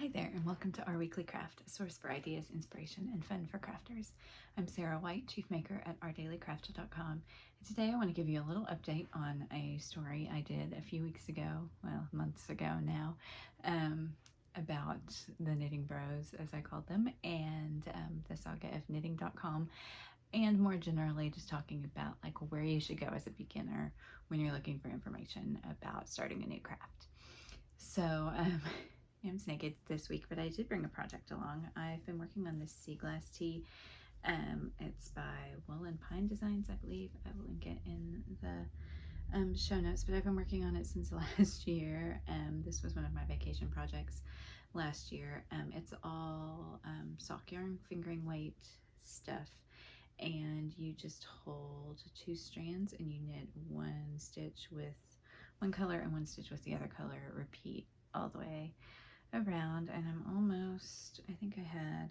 Hi there, and welcome to Our Weekly Craft, a source for ideas, inspiration, and fun for crafters. I'm Sarah White, Chief Maker at OurDailyCraft.com, and today I want to give you a little update on a story I did a few weeks ago, well, months ago now, about the knitting bros, as I called them, and the saga of Knitting.com, and more generally just talking about like where you should go as a beginner when you're looking for information about starting a new craft. So, I'm naked this week, but I did bring a project along. I've been working on this sea glass tee. It's by Wool and Pine Designs, I believe. I will link it in the show notes, but I've been working on it since last year. This was one of my vacation projects last year. It's all sock yarn, fingering weight stuff, and you just hold two strands and you knit one stitch with one color and one stitch with the other color. Repeat all the way around, and I'm almost, I think I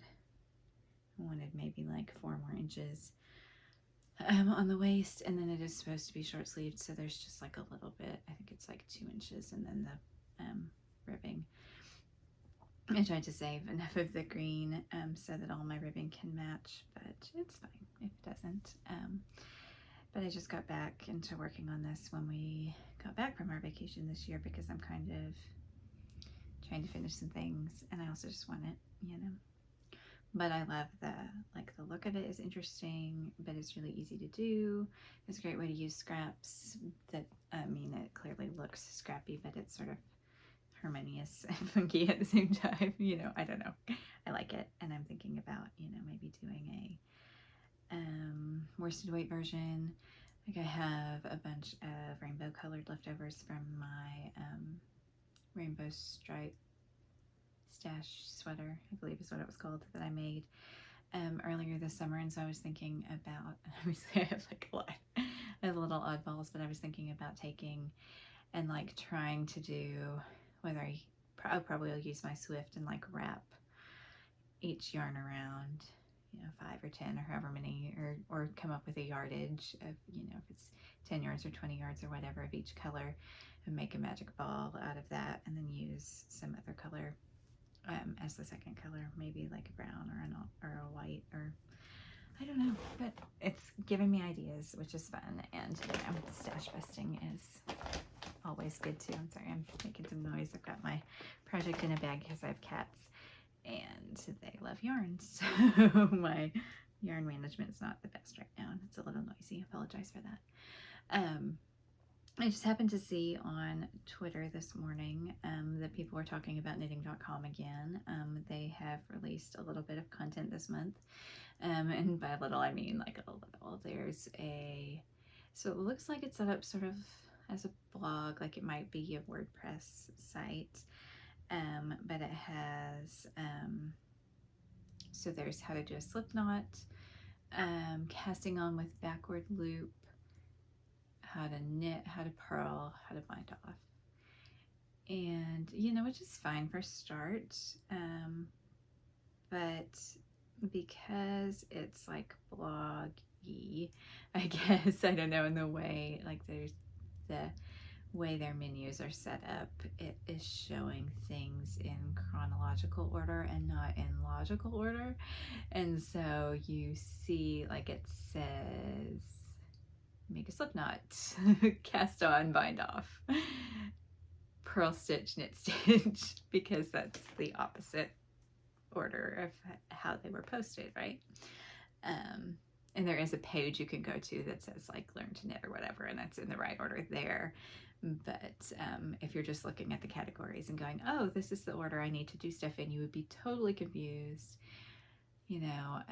wanted maybe like 4 more inches on the waist, and then it is supposed to be short sleeved, so there's just like a little bit, I think it's like 2 inches, and then the ribbing. I tried to save enough of the green so that all my ribbing can match, but it's fine if it doesn't. But I just got back into working on this when we got back from our vacation this year, because I'm kind of trying to finish some things, and I also just want it, you know. But I love the look of it is interesting, but it's really easy to do. It's a great way to use scraps that, I mean, it clearly looks scrappy, but it's sort of harmonious and funky at the same time, you know. I don't know, I like it, and I'm thinking about, you know, maybe doing a worsted weight version. Like, I have a bunch of rainbow colored leftovers from my rainbow stripe stash sweater, I believe is what it was called, that I made earlier this summer. And so I was thinking about, obviously I have like a lot of little oddballs, but I was thinking about taking and like trying to do, whether I'll probably use my Swift and like wrap each yarn around, you know, 5 or 10 or however many, or come up with a yardage of, you know, if it's 10 yards or 20 yards or whatever of each color, and make a magic ball out of that, and then use some other color as the second color, maybe like a brown or a white, or I don't know, but it's giving me ideas, which is fun. And you know, stash busting is always good too. I'm sorry, I'm making some noise. I've got my project in a bag because I have cats and they love yarn, so my yarn management is not the best right now, and it's a little noisy. I apologize for that. I just happened to see on Twitter this morning that people were talking about Knitting.com again. They have released a little bit of content this month, and by a little I mean like a little. So it looks like it's set up sort of as a blog, like it might be a WordPress site, but it has, so there's how to do a slip knot, casting on with backward loop, how to knit, how to purl, how to bind off, and you know, which is fine for start, but because it's like bloggy, I guess, I don't know, in the way, like there's the way their menus are set up, it is showing things in chronological order and not in logical order, and so you see, like, it says make a slip knot, cast on, bind off, purl stitch, knit stitch, because that's the opposite order of how they were posted, right? And there is a page you can go to that says like learn to knit or whatever, and that's in the right order there. But if you're just looking at the categories and going, oh, this is the order I need to do stuff in, you would be totally confused, you know.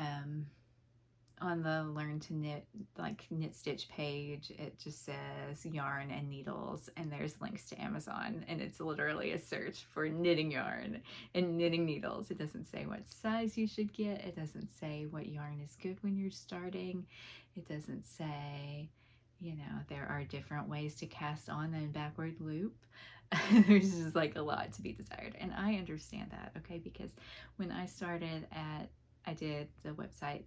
On the learn to knit, like knit stitch page, it just says yarn and needles, and there's links to Amazon, and it's literally a search for knitting yarn and knitting needles. It doesn't say what size you should get. It doesn't say what yarn is good when you're starting. It doesn't say, you know, there are different ways to cast on and backward loop. There's just like a lot to be desired, and I understand that, okay, because when I started I did the website,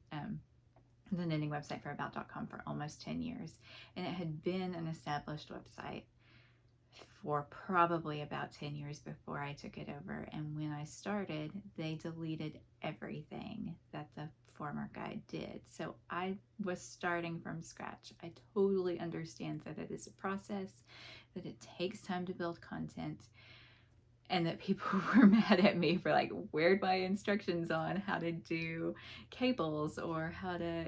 the knitting website for about.com for almost 10 years, and it had been an established website for probably about 10 years before I took it over. And when I started, they deleted everything that the former guide did. So I was starting from scratch. I totally understand that it is a process, that it takes time to build content, and that people were mad at me for like, where'd my instructions on how to do cables or how to,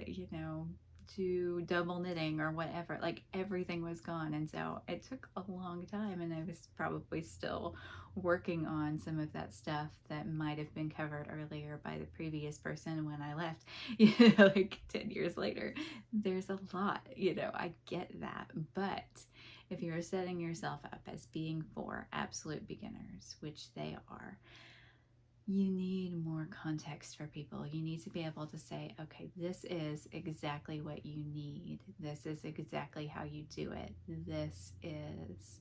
do double knitting or whatever. Like, everything was gone. And so it took a long time, and I was probably still working on some of that stuff that might have been covered earlier by the previous person when I left, like 10 years later. There's a lot, I get that. But if you're setting yourself up as being for absolute beginners, which they are, you need more context for people. You need to be able to say, okay, this is exactly what you need. This is exactly how you do it. This is,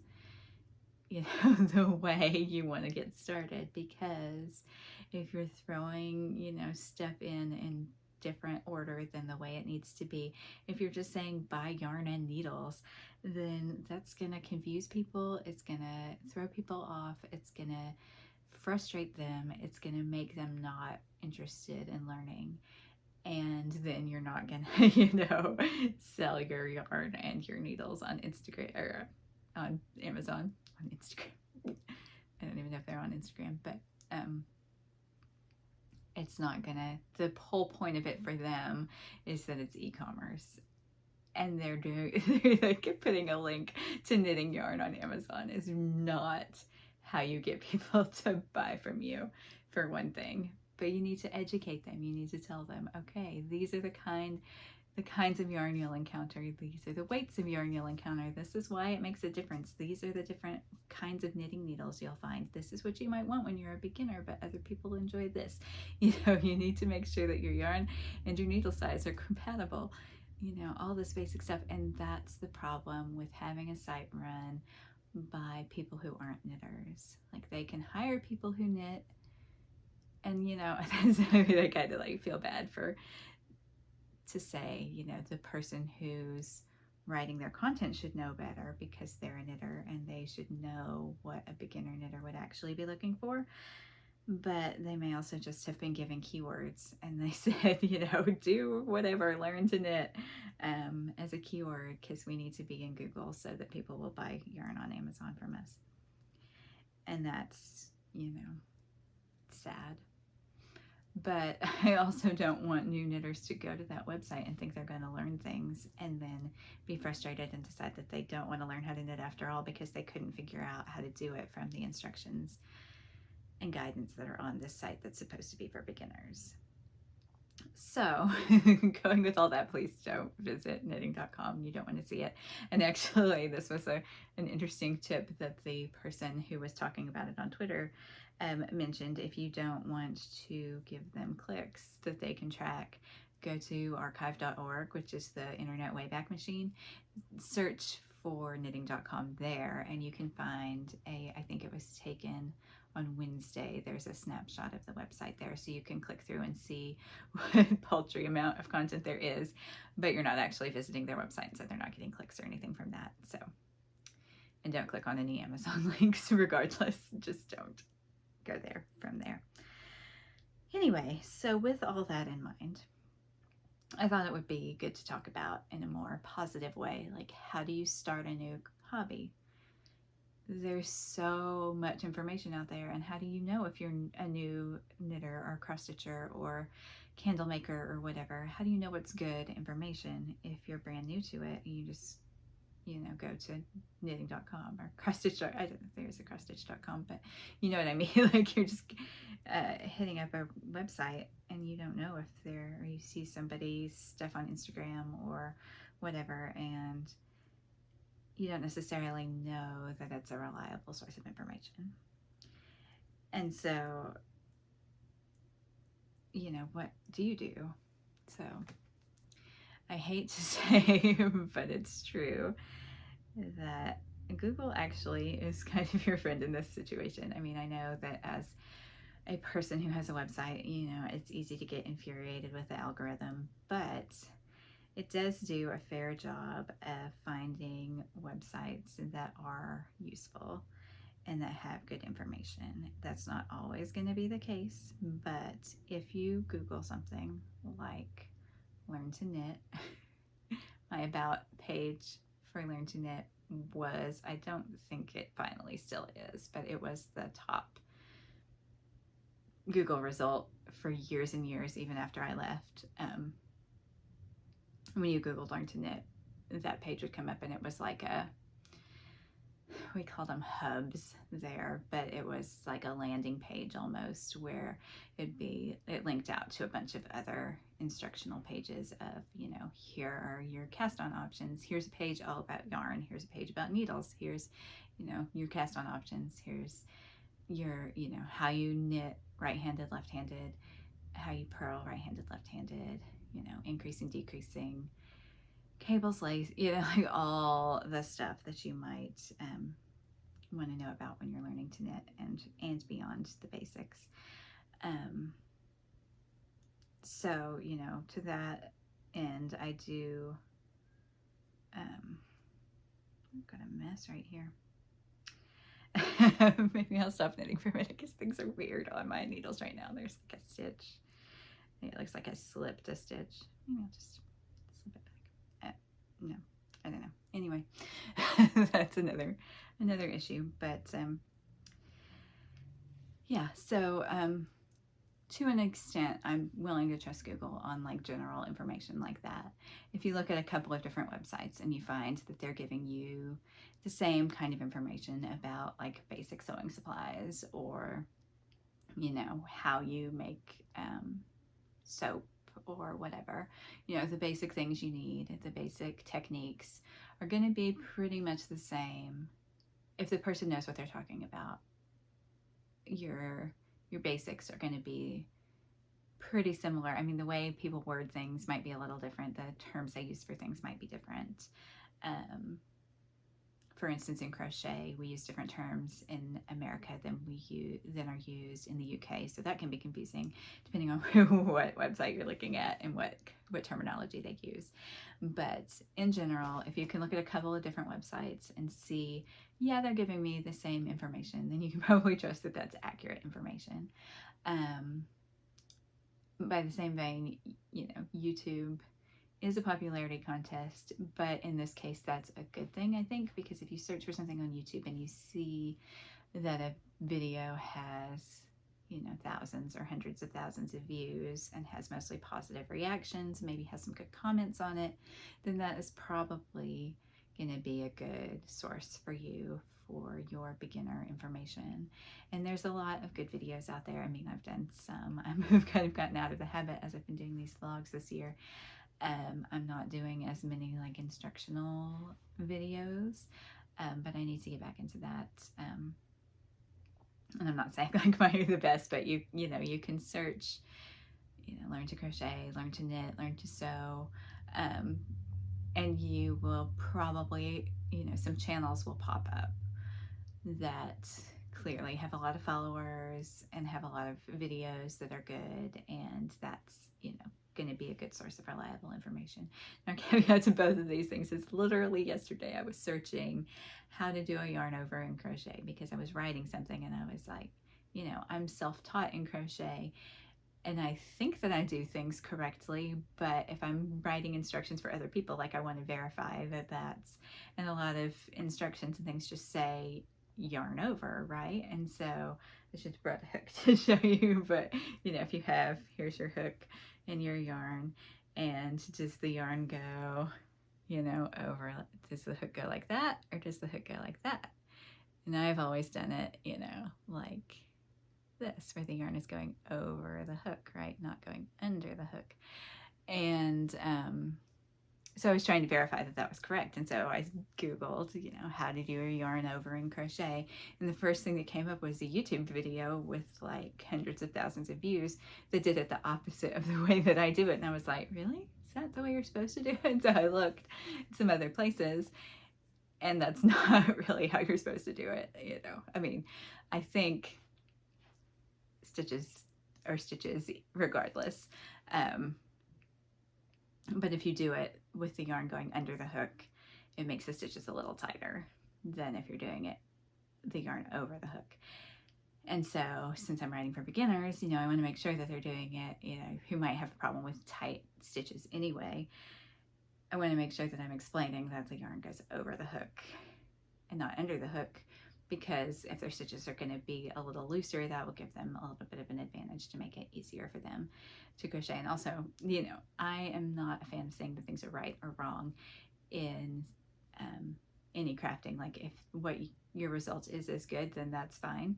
the way you want to get started. Because if you're throwing, stuff in different order than the way it needs to be, if you're just saying buy yarn and needles, then that's going to confuse people. It's going to throw people off. It's going to frustrate them. It's going to make them not interested in learning. And then you're not going to, sell your yarn and your needles on Instagram or on Amazon, on Instagram. I don't even know if they're on Instagram, but it's not gonna, the whole point of it for them is that it's e-commerce. And they're like putting a link to knitting yarn on Amazon is not how you get people to buy from you, for one thing. But you need to educate them. You need to tell them, okay, these are the kinds of yarn you'll encounter. These are the weights of yarn you'll encounter. This is why it makes a difference. These are the different kinds of knitting needles you'll find. This is what you might want when you're a beginner, but other people enjoy this. You need to make sure that your yarn and your needle size are compatible. All this basic stuff. And that's the problem with having a site run by people who aren't knitters. Like, they can hire people who knit, and they kind of like feel bad to say, the person who's writing their content should know better because they're a knitter and they should know what a beginner knitter would actually be looking for. But they may also just have been given keywords, and they said, do whatever, learn to knit as a keyword, because we need to be in Google so that people will buy yarn on Amazon from us. And that's, sad. But I also don't want new knitters to go to that website and think they're going to learn things and then be frustrated and decide that they don't want to learn how to knit after all because they couldn't figure out how to do it from the instructions and guidance that are on this site that's supposed to be for beginners. So going with all that, please don't visit knitting.com. You don't want to see it. And actually, this was an interesting tip that the person who was talking about it on Twitter mentioned. If you don't want to give them clicks that they can track, go to archive.org, which is the Internet Wayback Machine. Search for knitting.com there, and you can find I think it was taken on Wednesday. There's a snapshot of the website there, so you can click through and see what paltry amount of content there is, but you're not actually visiting their website, so they're not getting clicks or anything from that. So, and don't click on any Amazon links regardless. Just don't go there from there. Anyway, so with all that in mind, I thought it would be good to talk about in a more positive way, like, how do you start a new hobby? There's so much information out there, and how do you know if you're a new knitter or cross stitcher or candle maker or whatever? How do you know what's good information if you're brand new to it? You just, go to knitting.com or cross stitch. I don't know if there's a crossstitch.com, but you know what I mean. Like, you're just hitting up a website and you don't know if or you see somebody's stuff on Instagram or whatever, and you don't necessarily know that it's a reliable source of information. And so, what do you do? So, I hate to say, but it's true, that Google actually is kind of your friend in this situation. I mean, I know that as a person who has a website, it's easy to get infuriated with the algorithm, but it does do a fair job of finding websites that are useful and that have good information. That's not always going to be the case, but if you Google something like Learn to Knit, my about page for Learn to Knit was, I don't think it finally still is, but it was the top Google result for years and years, even after I left. When you Googled Learn to Knit, that page would come up, and it was like we call them hubs there, but it was like a landing page almost, where it linked out to a bunch of other instructional pages of, here are your cast on options. Here's a page all about yarn. Here's a page about needles. Here's, your cast on options. Here's your, how you knit right-handed, left-handed, how you purl right-handed, left-handed, increasing, decreasing, cables, lace, like all the stuff that you might want to know about when you're learning to knit, and beyond the basics. So, to that end, I do, I've got a mess right here. Maybe I'll stop knitting for a minute because things are weird on my needles right now. There's like a stitch. It looks like I slipped a stitch. Just slip it back. No, I don't know. Anyway, that's another issue. But yeah, so to an extent, I'm willing to trust Google on like general information like that. If you look at a couple of different websites and you find that they're giving you the same kind of information about like basic sewing supplies, or how you make soap or whatever, the basic things you need, the basic techniques are going to be pretty much the same if the person knows what they're talking about. Your basics are going to be pretty similar. I mean, the way people word things might be a little different. The terms they use for things might be different. For instance, in crochet, we use different terms in America than are used in the UK. So that can be confusing depending on what website you're looking at and what terminology they use. But in general, if you can look at a couple of different websites and see, yeah, they're giving me the same information, then you can probably trust that that's accurate information. By the same vein, YouTube is a popularity contest, but in this case, that's a good thing, I think, because if you search for something on YouTube and you see that a video has, thousands or hundreds of thousands of views and has mostly positive reactions, maybe has some good comments on it, then that is probably going to be a good source for you for your beginner information. And there's a lot of good videos out there. I mean, I've done some. I've kind of gotten out of the habit as I've been doing these vlogs this year. I'm not doing as many like instructional videos, but I need to get back into that. And I'm not saying like mine are the best, but you can search, learn to crochet, learn to knit, learn to sew, and you will probably, some channels will pop up that clearly have a lot of followers and have a lot of videos that are good, and that's, going to be a good source of reliable information. Now, caveat to both of these things is literally yesterday I was searching how to do a yarn over in crochet because I was writing something and I was like, I'm self-taught in crochet and I think that I do things correctly, but if I'm writing instructions for other people, like I want to verify that that's, and a lot of instructions and things just say yarn over, right? And so I should have brought a hook to show you, but if you have, here's your hook and your yarn, and does the yarn go, over, does the hook go like that, or does the hook go like that? And I've always done it, like this, where the yarn is going over the hook, right? Not going under the hook. And so I was trying to verify that that was correct. And so I Googled, how to do a yarn over in crochet. And the first thing that came up was a YouTube video with like hundreds of thousands of views that did it the opposite of the way that I do it. And I was like, really? Is that the way you're supposed to do it? And so I looked at some other places, and that's not really how you're supposed to do it. I mean, I think stitches are stitches regardless. But if you do it with the yarn going under the hook, it makes the stitches a little tighter than if you're doing it the yarn over the hook. And so since I'm writing for beginners, I want to make sure that they're doing it, who might have a problem with tight stitches anyway. I want to make sure that I'm explaining that the yarn goes over the hook and not under the hook, because if their stitches are going to be a little looser, that will give them a little bit of an advantage to make it easier for them to crochet. And also, I am not a fan of saying that things are right or wrong in any crafting. Like, if what your result is good, then that's fine.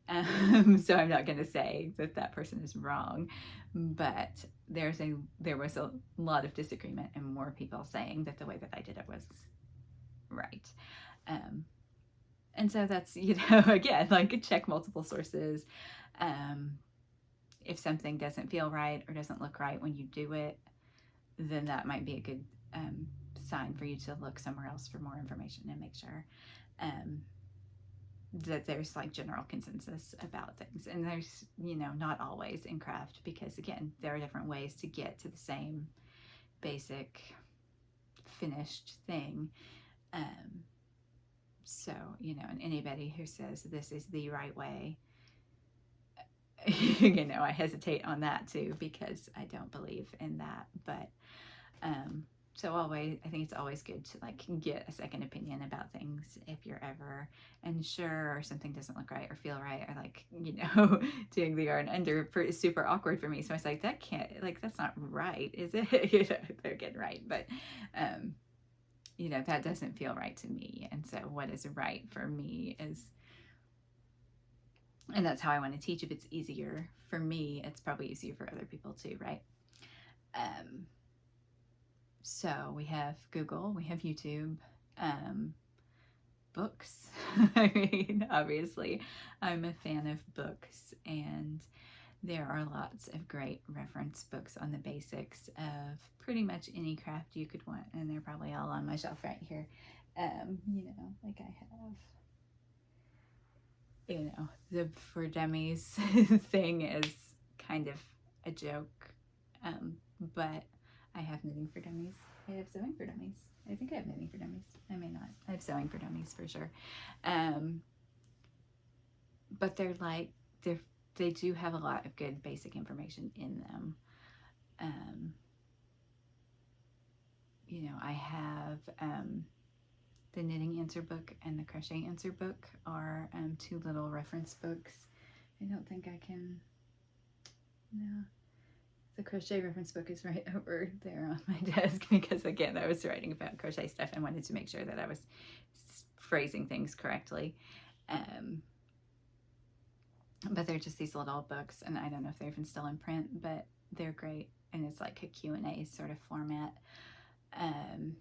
So I'm not going to say that that person is wrong, but there was a lot of disagreement and more people saying that the way that I did it was right. And so that's, again, like, check multiple sources. If something doesn't feel right or doesn't look right when you do it, then that might be a good sign for you to look somewhere else for more information and make sure that there's like general consensus about things. And there's, not always in craft, because again, there are different ways to get to the same basic finished thing. So, and anybody who says this is the right way, I hesitate on that too, because I don't believe in that. But so I think it's always good to like get a second opinion about things if you're ever unsure or something doesn't look right or feel right, or like, doing the yarn under is super awkward for me. So I was like, that's not right, is it? They're getting right, but that doesn't feel right to me. And so what is right for me is, and that's how I want to teach. If it's easier for me, it's probably easier for other people too, right? So we have Google, we have YouTube, books. I mean, obviously, I'm a fan of books, and there are lots of great reference books on the basics of pretty much any craft you could want, and they're probably all on my shelf right here. Like I have, the For Dummies thing is kind of a joke, but I have Knitting for Dummies. I have Sewing for Dummies. I think I have Knitting for Dummies. I may not. I have Sewing for Dummies for sure. But they do have a lot of good basic information in them. I have the Knitting Answer Book and the Crochet Answer Book are two little reference books. I don't think I can, no. The crochet reference book is right over there on my desk, because again, I was writing about crochet stuff and wanted to make sure that I was phrasing things correctly. But they're just these little books, and I don't know if they're even still in print, but they're great, and it's like a Q&A sort of format. And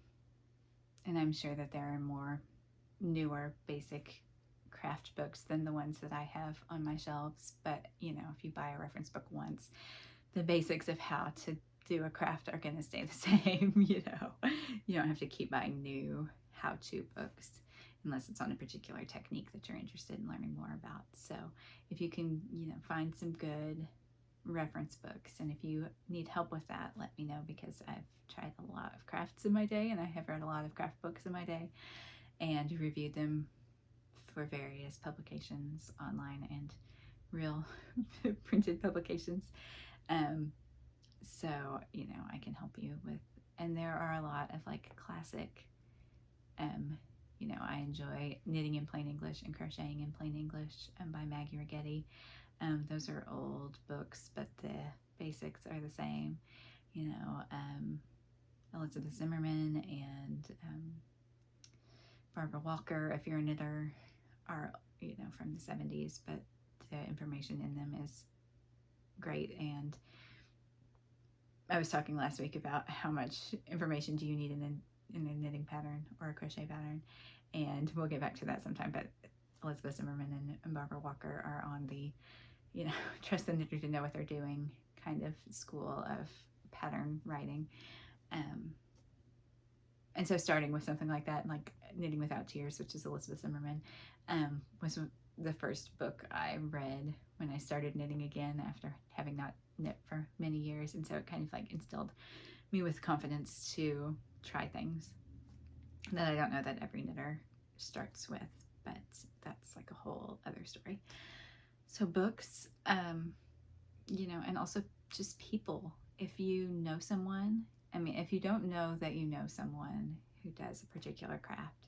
I'm sure that there are more newer basic craft books than the ones that I have on my shelves, but if you buy a reference book once, the basics of how to do a craft are going to stay the same. You don't have to keep buying new how-to books unless it's on a particular technique that you're interested in learning more about. So if you can, find some good reference books, and if you need help with that, let me know, because I've tried a lot of crafts in my day, and I have read a lot of craft books in my day and reviewed them for various publications online and real printed publications. So, I can help you with, and there are a lot of like classic, I enjoy Knitting in Plain English and Crocheting in Plain English by Maggie Rigetti. Those are old books, but the basics are the same. Elizabeth Zimmerman and Barbara Walker, if you're a knitter, are, from the 70s, but the information in them is great. And I was talking last week about how much information do you need in a knitting pattern or a crochet pattern, and we'll get back to that sometime. But Elizabeth Zimmerman and Barbara Walker are on the, trust the knitter to know what they're doing kind of school of pattern writing. And so starting with something like that, like Knitting Without Tears, which is Elizabeth Zimmerman, was the first book I read when I started knitting again after having not knit for many years, and so it kind of like instilled me with confidence to try things that I don't know that every knitter starts with, but that's like a whole other story. So books, you know, and also just people. If you know someone, I mean, if you don't know that you know someone who does a particular craft,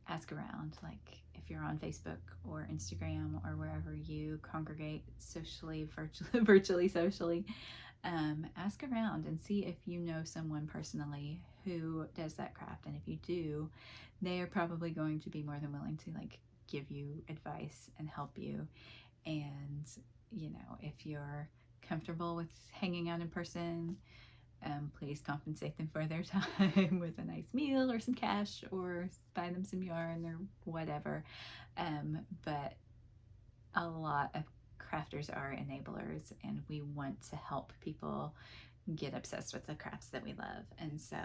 ask around. Like if you're on Facebook or Instagram or wherever you congregate socially, virtually socially, ask around and see if you know someone personally who does that craft. And if you do, they are probably going to be more than willing to like give you advice and help you. And, you know, if you're comfortable with hanging out in person, please compensate them for their time with a nice meal or some cash, or buy them some yarn or whatever. But a lot of crafters are enablers, and we want to help people get obsessed with the crafts that we love. And so,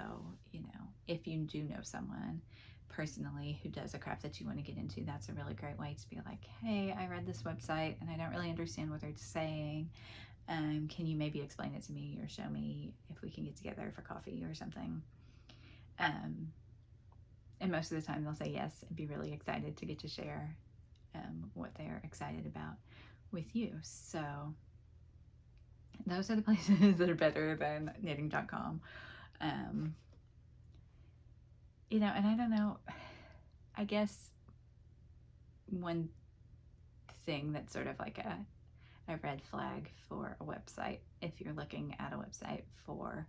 you know, if you do know someone personally who does a craft that you want to get into, that's a really great way to be like, hey, I read this website and I don't really understand what they're saying. Can you maybe explain it to me or show me if we can get together for coffee or something? And most of the time they'll say yes and be really excited to get to share what they're excited about with you. So those are the places that are better than Knitting.com. You know, and I don't know, I guess one thing that's sort of like a red flag for a website, if you're looking at a website for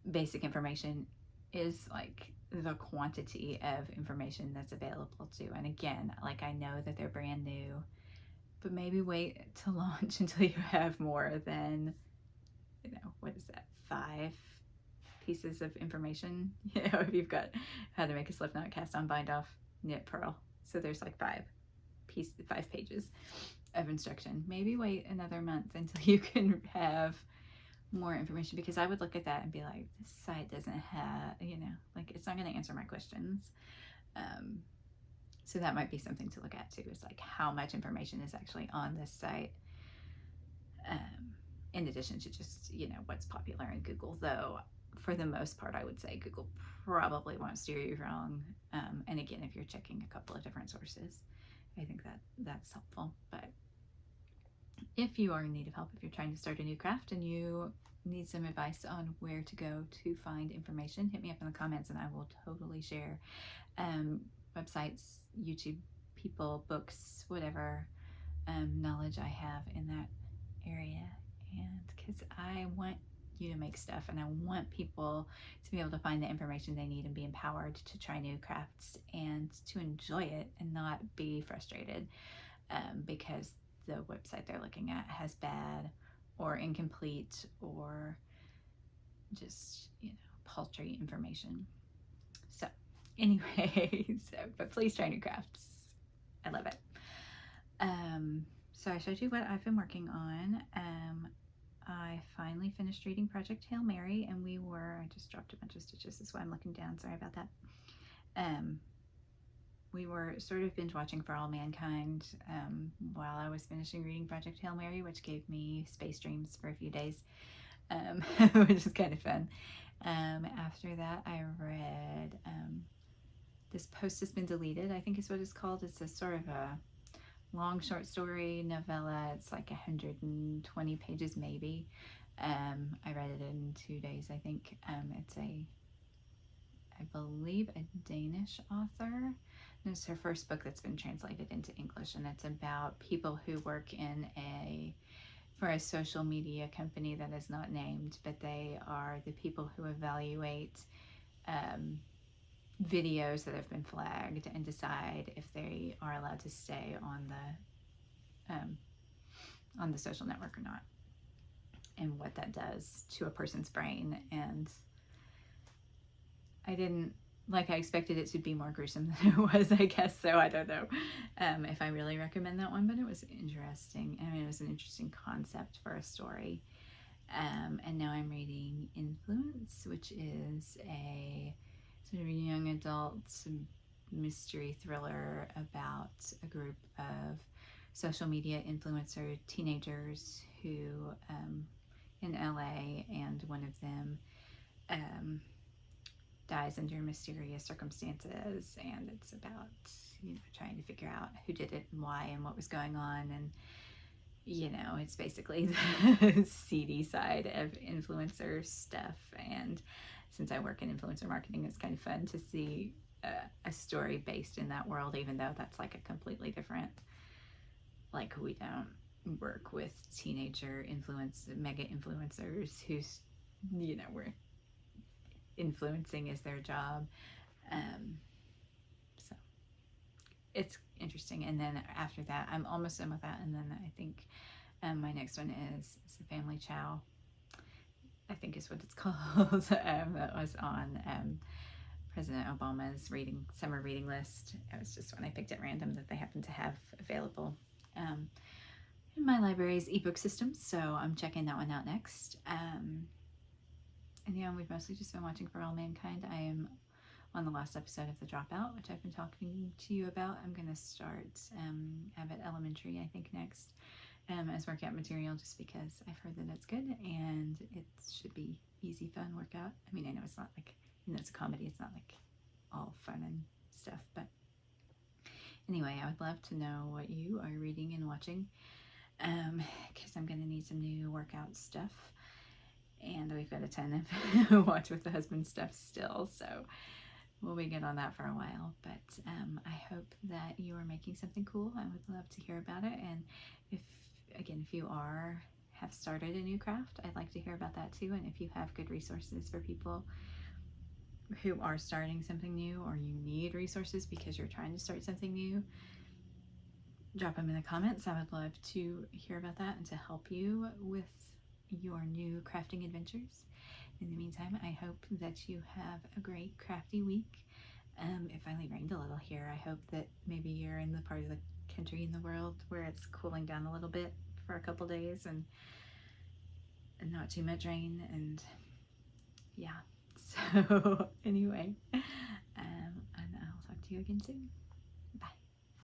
basic information, is like the quantity of information that's available to. And again, like I know that they're brand new, but maybe wait to launch until you have more than, you know, what is that, 5 pieces of information? You know, if you've got how to make a slip knot, cast on, bind off, knit, purl. So there's like 5 pages of instruction. Maybe wait another month until you can have more information, because I would look at that and be like, this site doesn't have, you know, like it's not going to answer my questions. So that might be something to look at too, is like how much information is actually on this site, in addition to just, you know, what's popular in Google. Though for the most part, I would say Google probably won't steer you wrong. And again, if you're checking a couple of different sources, I think that that's helpful. But if you are in need of help, if you're trying to start a new craft and you need some advice on where to go to find information, hit me up in the comments and I will totally share websites, YouTube people, books, whatever knowledge I have in that area. And because I want you to make stuff, and I want people to be able to find the information they need and be empowered to try new crafts and to enjoy it and not be frustrated because the website they're looking at has bad or incomplete or just, you know, paltry information. So anyways, but please try new crafts. I love it. So I showed you what I've been working on. I finally finished reading Project Hail Mary, and I just dropped a bunch of stitches. That's why I'm looking down. Sorry about that. We were sort of binge watching For All Mankind while I was finishing reading Project Hail Mary, which gave me space dreams for a few days, which is kind of fun. After that, I read This Post Has Been Deleted, I think is what it's called. It's a sort of a long short story novella. It's like 120 pages maybe. I read it in 2 days, I think. It's I believe a Danish author. And it's her first book that's been translated into English, and it's about people who work for a social media company that is not named, but they are the people who evaluate videos that have been flagged and decide if they are allowed to stay on the social network or not, and what that does to a person's brain. And I expected it to be more gruesome than it was, I guess, so I don't know if I really recommend that one, but it was interesting. I mean, it was an interesting concept for a story. And now I'm reading Influence, which is a sort of young adult mystery thriller about a group of social media influencer teenagers who in LA, and one of them dies under mysterious circumstances, and it's about, you know, trying to figure out who did it and why and what was going on. And you know, it's basically the seedy side of influencer stuff. And since I work in influencer marketing, it's kind of fun to see a story based in that world, even though that's like a completely different, like, we don't work with teenager mega influencers who's, you know, we're influencing is their job. So it's interesting. And then after that, I'm almost done with that. And then I think my next one is a family chow, I think is what it's called. That was on President Obama's summer reading list. It was just one I picked at random that they happened to have available in my library's ebook system. So I'm checking that one out next. And yeah, we've mostly just been watching For All Mankind. I am on the last episode of The Dropout, which I've been talking to you about. I'm going to start Abbott Elementary, I think, next as workout material, just because I've heard that it's good and it should be easy, fun workout. I mean, I know it's not like, you know, it's a comedy, it's not like all fun and stuff, but anyway, I would love to know what you are reading and watching, because I'm going to need some new workout stuff, and we've got a ton of watch with the husband stuff still, so we'll be good on that for a while. But I hope that you are making something cool. I would love to hear about it. And if you have started a new craft, I'd like to hear about that too. And if you have good resources for people who are starting something new, or you need resources because you're trying to start something new, drop them in the comments. I would love to hear about that and to help you with your new crafting adventures. In the meantime, I hope that you have a great crafty week. It finally rained a little here. I hope that maybe you're in the part of the country in the world where it's cooling down a little bit for a couple days and not too much rain. And yeah, so anyway, and I'll talk to you again soon.